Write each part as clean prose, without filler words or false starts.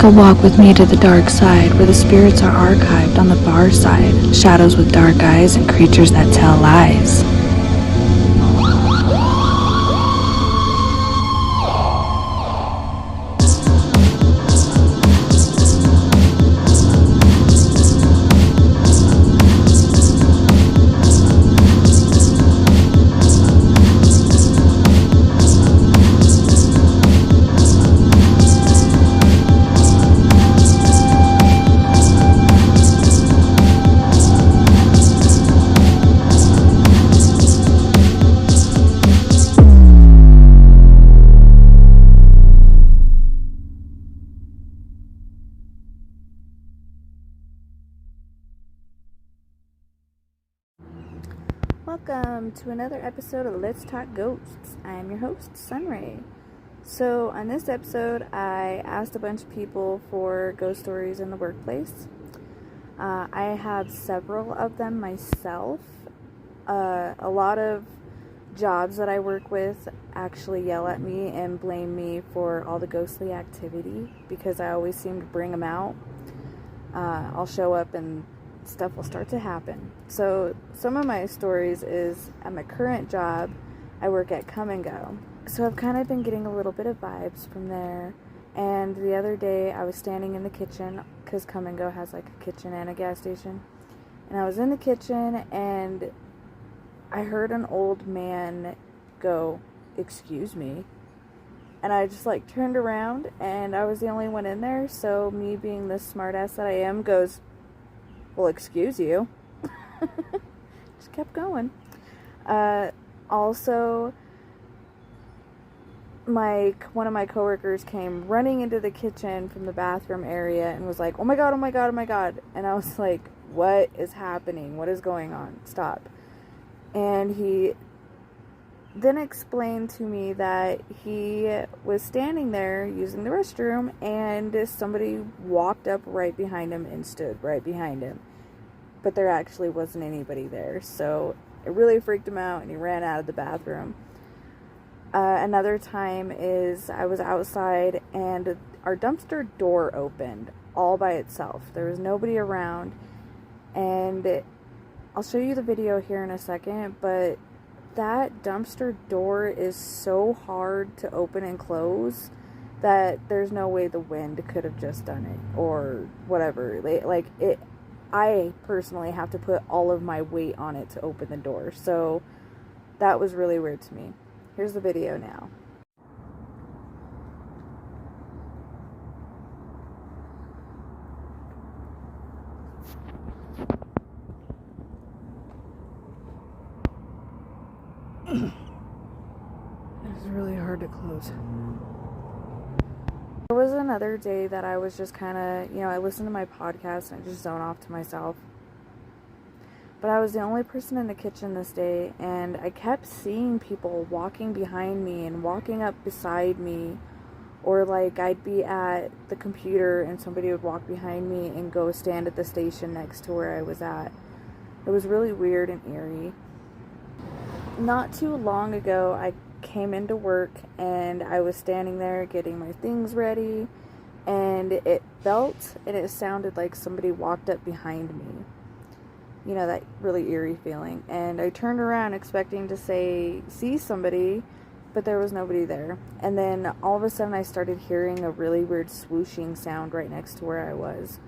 Take a walk with me to the dark side, where the spirits are archived on the far side, shadows with dark eyes and creatures that tell lies. Welcome to another episode of Let's Talk Ghosts. I am your host, SunRayki. So on this episode, I asked a bunch of people for ghost stories in the workplace. I have several of them myself. A lot of jobs that I work with actually yell at me and blame me for all the ghostly activity because I always seem to bring them out. I'll show up and stuff will start to happen. So some of my stories is at my current job, I work at Come and Go. So I've kind of been getting a little bit of vibes from there. And the other day I was standing in the kitchen because Come and Go has like a kitchen and a gas station. And I was in the kitchen and I heard an old man go, "Excuse me." And I just like turned around and I was the only one in there. So me being the smartass that I am goes, "Well, excuse you." Just kept going. Also, one of my coworkers came running into the kitchen from the bathroom area and was like, "Oh my god, oh my god, oh my god." And I was like, "What is happening? What is going on? Stop." And he then explained to me that he was standing there using the restroom and somebody walked up right behind him and stood right behind him. But there actually wasn't anybody there. So it really freaked him out and he ran out of the bathroom. Another time is I was outside and our dumpster door opened all by itself. There was nobody around. And I'll show you the video here in a second, but that dumpster door is so hard to open and close that there's no way the wind could have just done it or whatever. I personally have to put all of my weight on it to open the door. So that was really weird to me. Here's the video now. It's really hard to close. There was another day that I was just kind of, I listened to my podcast and I just zone off to myself. But I was the only person in the kitchen this day, and I kept seeing people walking behind me and walking up beside me, or like I'd be at the computer and somebody would walk behind me and go stand at the station next to where I was at. It was really weird and eerie. Not too long ago, I came into work and I was standing there getting my things ready, and it felt and it sounded like somebody walked up behind me. You know, that really eerie feeling. And I turned around expecting to see somebody, but there was nobody there. And then all of a sudden I started hearing a really weird swooshing sound right next to where I was.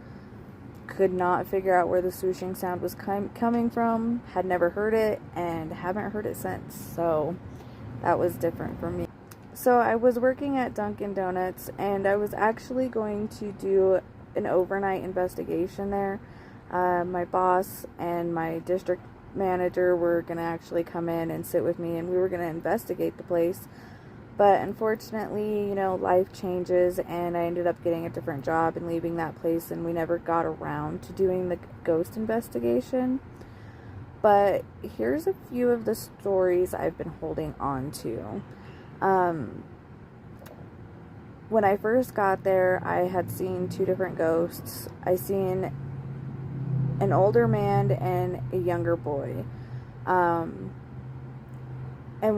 Could not figure out where the swooshing sound was coming from. Had never heard it and haven't heard it since. So that was different for me. So I was working at Dunkin' Donuts and I was actually going to do an overnight investigation there. My boss and my district manager were going to actually come in and sit with me and we were going to investigate the place. But unfortunately, life changes and I ended up getting a different job and leaving that place, and we never got around to doing the ghost investigation. But here's a few of the stories I've been holding on to. When I first got there, I had seen two different ghosts. I seen an older man and a younger boy. And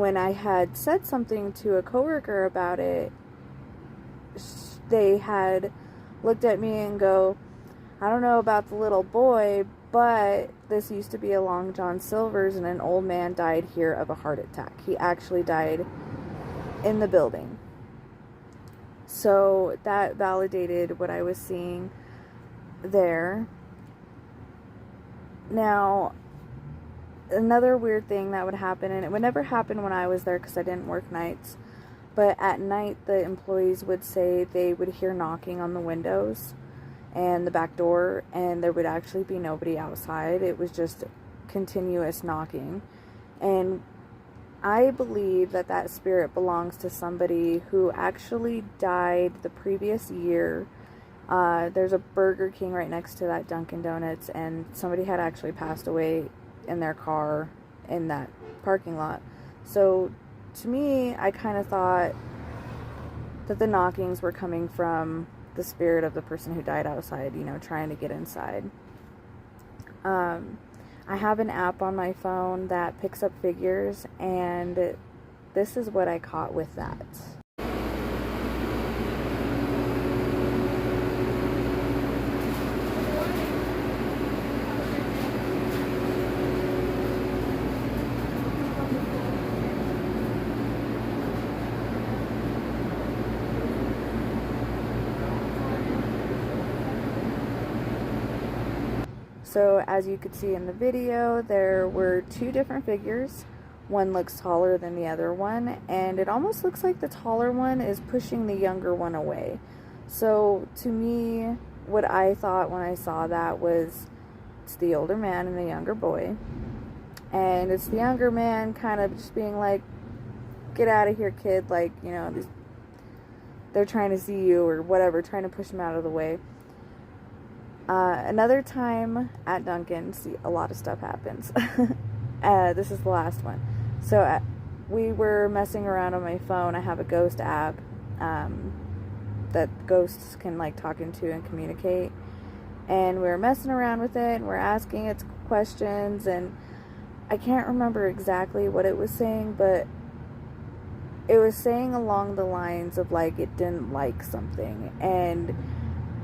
when I had said something to a coworker about it, they had looked at me and go, I don't know about the little boy, but this used to be a Long John Silver's and an old man died here of a heart attack. He actually died in the building. So that validated what I was seeing there. Now, another weird thing that would happen, and it would never happen when I was there because I didn't work nights, but at night the employees would say they would hear knocking on the windows and the back door, and there would actually be nobody outside. It was just continuous knocking. And I believe that that spirit belongs to somebody who actually died the previous year. There's a Burger King right next to that Dunkin' Donuts, and somebody had actually passed away in their car in that parking lot. So to me, I kind of thought that the knockings were coming from the spirit of the person who died outside, you know, trying to get inside. I have an app on my phone that picks up figures, and this is what I caught with that. So as you could see in the video, there were two different figures. One looks taller than the other one, and it almost looks like the taller one is pushing the younger one away. So to me, what I thought when I saw that was it's the older man and the younger boy. And it's the younger man kind of just being like, get out of here, kid, like, you know, they're trying to see you or whatever, trying to push him out of the way. Another time at Dunkin', see, a lot of stuff happens. This is the last one. So we were messing around on my phone. I have a ghost app that ghosts can like talk into and communicate. And we were messing around with it, and we're asking it questions, and I can't remember exactly what it was saying, but it was saying along the lines of like it didn't like something. And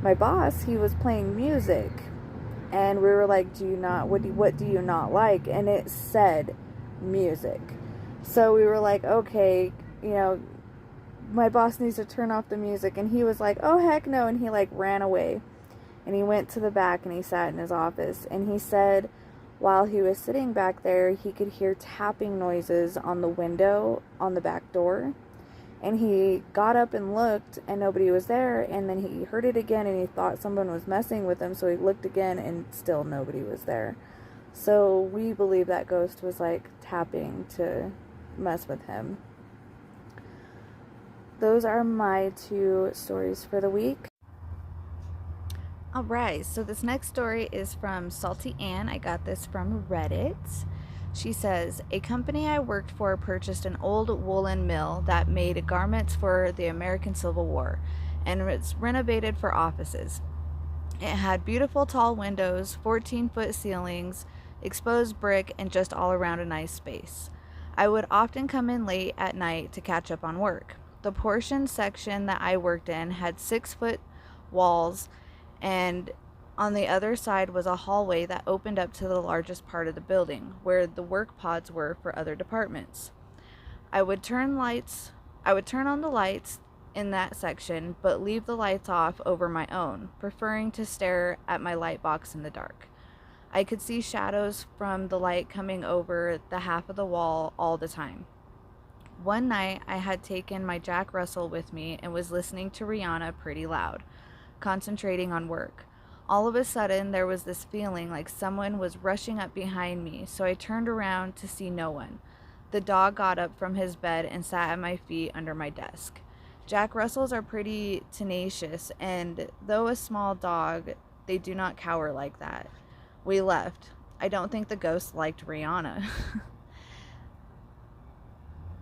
my boss, he was playing music, and we were like, what do you not like? And it said music. So we were like, okay, you know, my boss needs to turn off the music. And he was like, oh heck no. And he like ran away, and he went to the back and he sat in his office, and he said while he was sitting back there, he could hear tapping noises on the window on the back door. And he got up and looked, and nobody was there. And then he heard it again, and he thought someone was messing with him. So he looked again, and still nobody was there. So we believe that ghost was like tapping to mess with him. Those are my two stories for the week. Alright, so this next story is from Salty Ann. I got this from Reddit. She says, a company I worked for purchased an old woolen mill that made garments for the American Civil War and was renovated for offices. It had beautiful tall windows, 14-foot ceilings, exposed brick, and just all around a nice space. I would often come in late at night to catch up on work. The portion section that I worked in had 6-foot walls, and on the other side was a hallway that opened up to the largest part of the building, where the work pods were for other departments. I would turn on the lights in that section, but leave the lights off over my own, preferring to stare at my light box in the dark. I could see shadows from the light coming over the half of the wall all the time. One night, I had taken my Jack Russell with me and was listening to Rihanna pretty loud, concentrating on work. All of a sudden, there was this feeling like someone was rushing up behind me, so I turned around to see no one. The dog got up from his bed and sat at my feet under my desk. Jack Russells are pretty tenacious, and though a small dog, they do not cower like that. We left. I don't think the ghost liked Rihanna.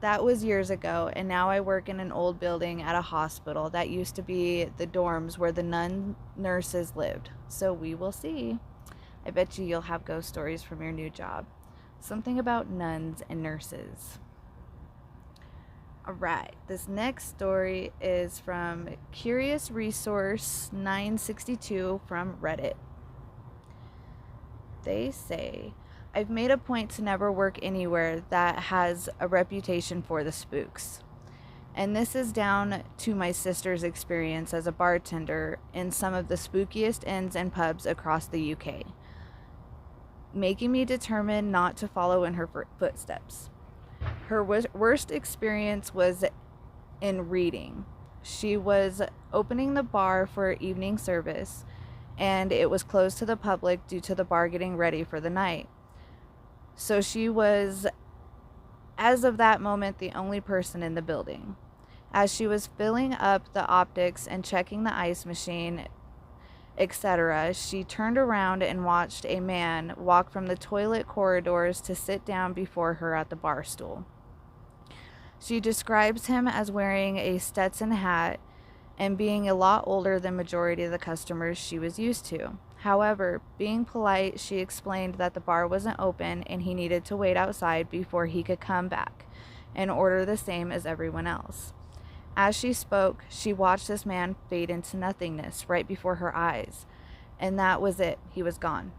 That was years ago, and now I work in an old building at a hospital that used to be the dorms where the nun nurses lived. So we will see. I bet you'll have ghost stories from your new job. Something about nuns and nurses. Alright, this next story is from Curious Resource 962 from Reddit. They say, I've made a point to never work anywhere that has a reputation for the spooks. And this is down to my sister's experience as a bartender in some of the spookiest inns and pubs across the UK, making me determined not to follow in her footsteps. Her worst experience was in reading. She was opening the bar for evening service, and it was closed to the public due to the bar getting ready for the night. So she was, as of that moment, the only person in the building. As she was filling up the optics and checking the ice machine, etc., she turned around and watched a man walk from the toilet corridors to sit down before her at the bar stool. She describes him as wearing a Stetson hat and being a lot older than majority of the customers she was used to. However, being polite, she explained that the bar wasn't open and he needed to wait outside before he could come back and order the same as everyone else. As she spoke, she watched this man fade into nothingness right before her eyes, and that was it. He was gone.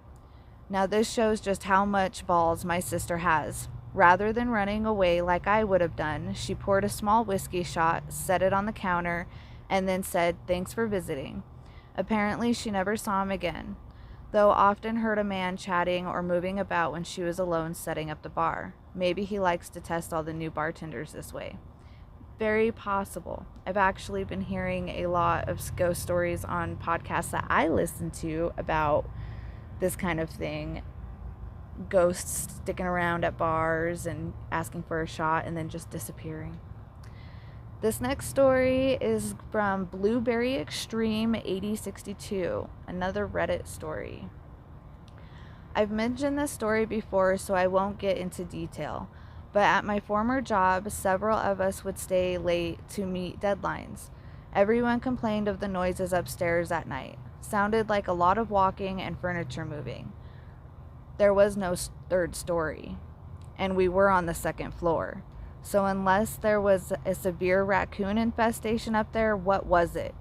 Now this shows just how much balls my sister has. Rather than running away like I would have done, she poured a small whiskey shot, set it on the counter, and then said, "Thanks for visiting." Apparently, she never saw him again, though often heard a man chatting or moving about when she was alone setting up the bar. Maybe he likes to test all the new bartenders this way. Very possible. I've actually been hearing a lot of ghost stories on podcasts that I listen to about this kind of thing. Ghosts sticking around at bars and asking for a shot and then just disappearing. This next story is from Blueberry Extreme 8062, another Reddit story. I've mentioned this story before, so I won't get into detail. But at my former job, several of us would stay late to meet deadlines. Everyone complained of the noises upstairs at night. Sounded like a lot of walking and furniture moving. There was no third story, and we were on the second floor. So unless there was a severe raccoon infestation up there, what was it?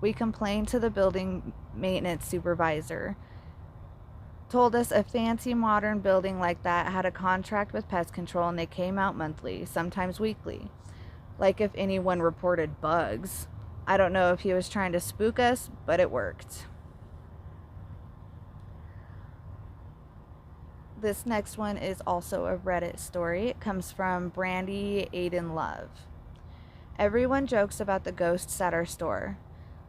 We complained to the building maintenance supervisor. Told us a fancy modern building like that had a contract with pest control and they came out monthly, sometimes weekly. Like if anyone reported bugs. I don't know if he was trying to spook us, but it worked. This next one is also a Reddit story. It comes from Brandy Aiden Love. Everyone jokes about the ghosts at our store.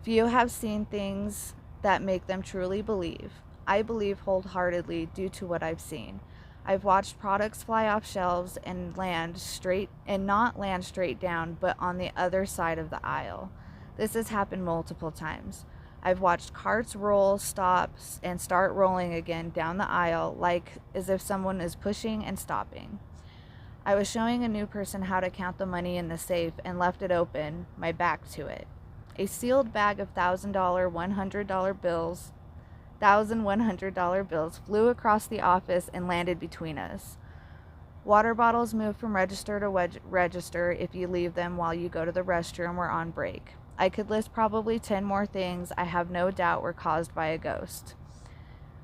Few have seen things that make them truly believe. I believe wholeheartedly due to what I've seen. I've watched products fly off shelves and not land straight down, but on the other side of the aisle. This has happened multiple times. I've watched carts roll, stop, and start rolling again down the aisle, like as if someone is pushing and stopping. I was showing a new person how to count the money in the safe and left it open, my back to it. A sealed bag of $1,000 $1,100 bills flew across the office and landed between us. Water bottles move from register to register if you leave them while you go to the restroom or on break. I could list probably 10 more things I have no doubt were caused by a ghost.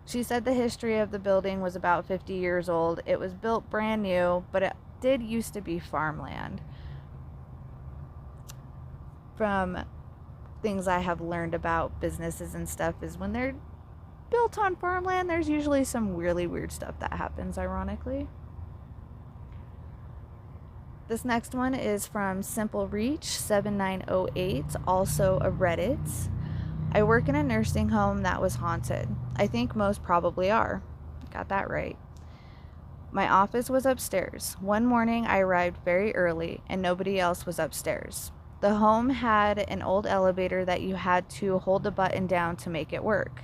She said the history of the building was about 50 years old. It was built brand new, but it did used to be farmland. From things I have learned about businesses and stuff is when they're built on farmland, there's usually some really weird stuff that happens, ironically. This next one is from Simple Reach 7908, also a Reddit. I work in a nursing home that was haunted. I think most probably are. Got that right. My office was upstairs. One morning I arrived very early and nobody else was upstairs. The home had an old elevator that you had to hold the button down to make it work.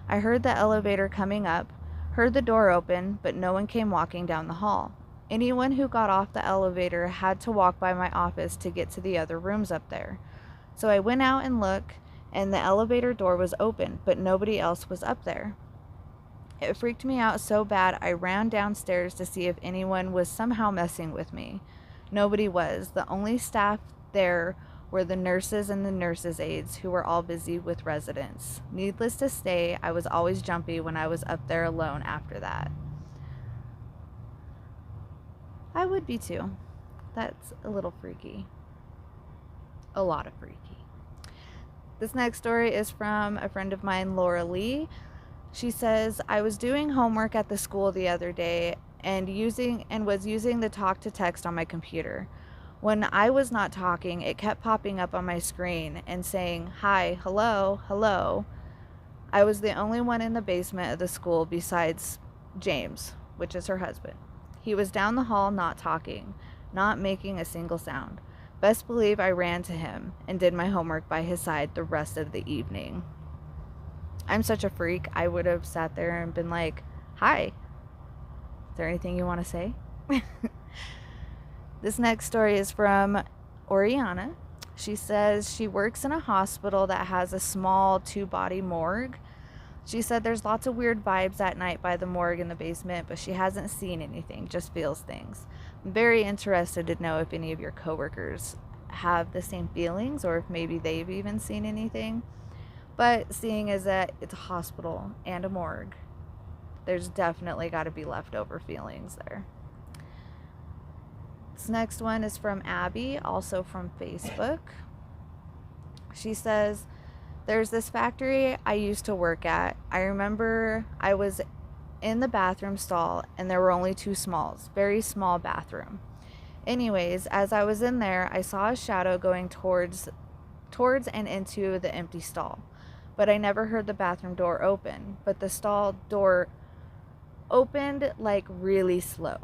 I heard the elevator coming up, heard the door open, but no one came walking down the hall. Anyone who got off the elevator had to walk by my office to get to the other rooms up there. So I went out and looked, and the elevator door was open, but nobody else was up there. It freaked me out so bad I ran downstairs to see if anyone was somehow messing with me. Nobody was. The only staff there were the nurses and the nurses' aides, who were all busy with residents. Needless to say, I was always jumpy when I was up there alone after that. I would be too. That's a little freaky. A lot of freaky. This next story is from a friend of mine, Laura Lee. She says, I was doing homework at the school the other day and was using the talk to text on my computer. When I was not talking, it kept popping up on my screen and saying, hi, hello, hello. I was the only one in the basement of the school besides James, which is her husband. He was down the hall not talking, not making a single sound. Best believe I ran to him and did my homework by his side the rest of the evening. I'm such a freak. I would have sat there and been like, hi, is there anything you want to say? This next story is from Oriana. She says she works in a hospital that has a small 2-body morgue. She said there's lots of weird vibes at night by the morgue in the basement, but she hasn't seen anything, just feels things. I'm very interested to know if any of your coworkers have the same feelings or if maybe they've even seen anything. But seeing as that it's a hospital and a morgue, there's definitely got to be leftover feelings there. This next one is from Abby, also from Facebook. She says, there's this factory I used to work at. I remember I was in the bathroom stall and there were only 2 smalls, very small bathroom. Anyways, as I was in there, I saw a shadow going towards and into the empty stall. But I never heard the bathroom door open, but the stall door opened like really slow.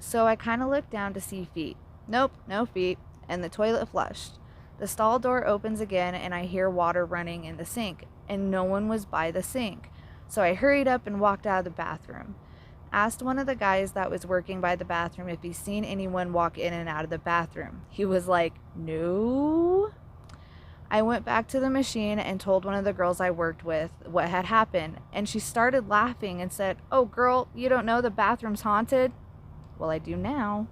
So I kind of looked down to see feet. Nope, no feet, and the toilet flushed. The stall door opens again and I hear water running in the sink, and no one was by the sink. So I hurried up and walked out of the bathroom. Asked one of the guys that was working by the bathroom if he's seen anyone walk in and out of the bathroom. He was like, no. I went back to the machine and told one of the girls I worked with what had happened, and she started laughing and said, oh girl, you don't know the bathroom's haunted? Well, I do now.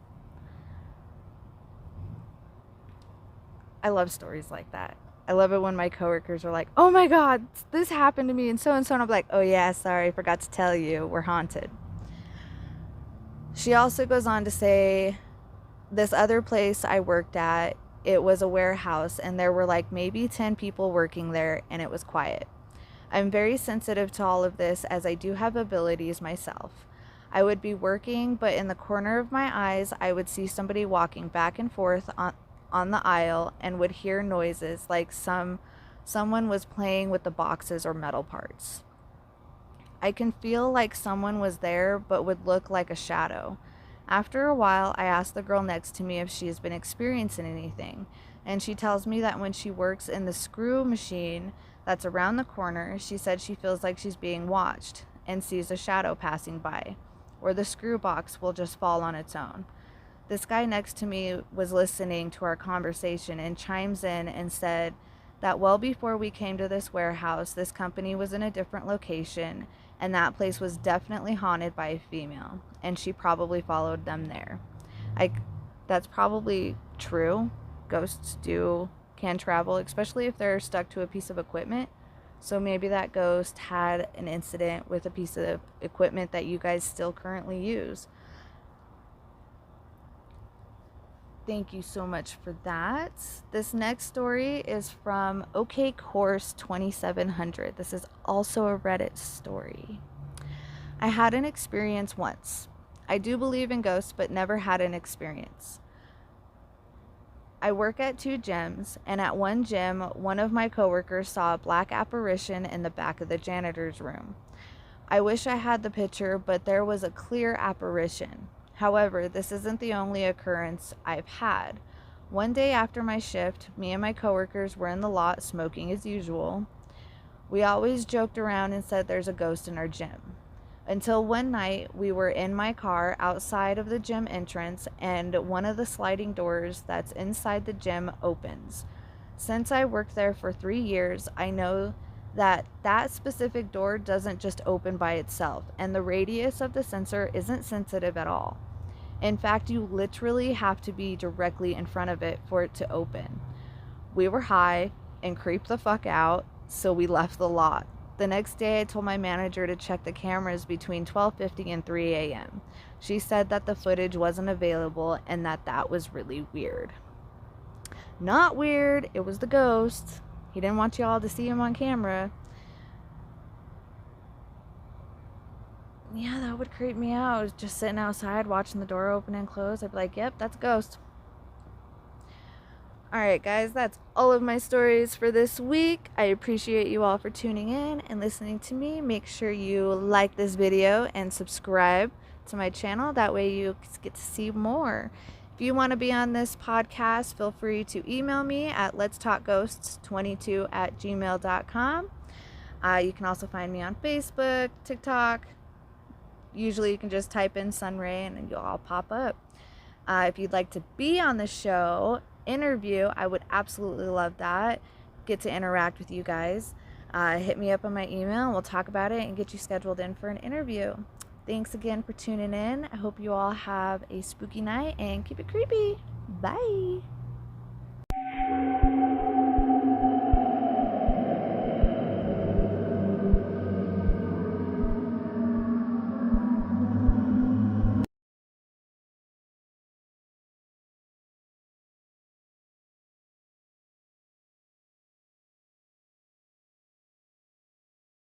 I love stories like that. I love it when my coworkers are like, oh my God, this happened to me and so, and I'm like, oh yeah, sorry, forgot to tell you, we're haunted. She also goes on to say, this other place I worked at, it was a warehouse and there were like maybe 10 people working there and it was quiet. I'm very sensitive to all of this as I do have abilities myself. I would be working, but in the corner of my eyes, I would see somebody walking back and forth on the aisle and would hear noises like someone was playing with the boxes or metal parts. I can feel like someone was there, but would look like a shadow. After a while, I asked the girl next to me if she has been experiencing anything, and she tells me that when she works in the screw machine that's around the corner, she said she feels like she's being watched and sees a shadow passing by, or the screw box will just fall on its own. This guy next to me was listening to our conversation and chimes in and said that well before we came to this warehouse, this company was in a different location, and that place was definitely haunted by a female, and she probably followed them there. That's probably true. Ghosts can travel, especially if they're stuck to a piece of equipment. So maybe that ghost had an incident with a piece of equipment that you guys still currently use. Thank you so much for that. This next story is from OK Course 2700. This is also a Reddit story. I had an experience once. I do believe in ghosts, but never had an experience. I work at 2 gyms, and at one gym, one of my coworkers saw a black apparition in the back of the janitor's room. I wish I had the picture, but there was a clear apparition. However, this isn't the only occurrence I've had. One day after my shift, me and my coworkers were in the lot smoking as usual. We always joked around and said there's a ghost in our gym. Until one night, we were in my car outside of the gym entrance, and one of the sliding doors that's inside the gym opens. Since I worked there for 3 years, I know that specific door doesn't just open by itself, and the radius of the sensor isn't sensitive at all. In fact, you literally have to be directly in front of it for it to open. We were high and creeped the fuck out, so we left the lot. The next day, I told my manager to check the cameras between 12:50 and 3 a.m. She said that the footage wasn't available and that was really weird. Not weird, it was the ghost. He didn't want y'all to see him on camera. Yeah, that would creep me out. I was just sitting outside watching the door open and close. I'd be like, yep, that's a ghost. Alright guys, that's all of my stories for this week. I appreciate you all for tuning in and listening to me. Make sure you like this video and subscribe to my channel. That way you get to see more. If you want to be on this podcast, feel free to email me at letstalkghosts22@gmail.com. You can also find me on Facebook, TikTok. Usually you can just type in SunRay and you'll all pop up. If you'd like to be on the show, interview, I would absolutely love that. Get to interact with you guys. Hit me up on my email and we'll talk about it and get you scheduled in for an interview. Thanks again for tuning in. I hope you all have a spooky night and keep it creepy. Bye.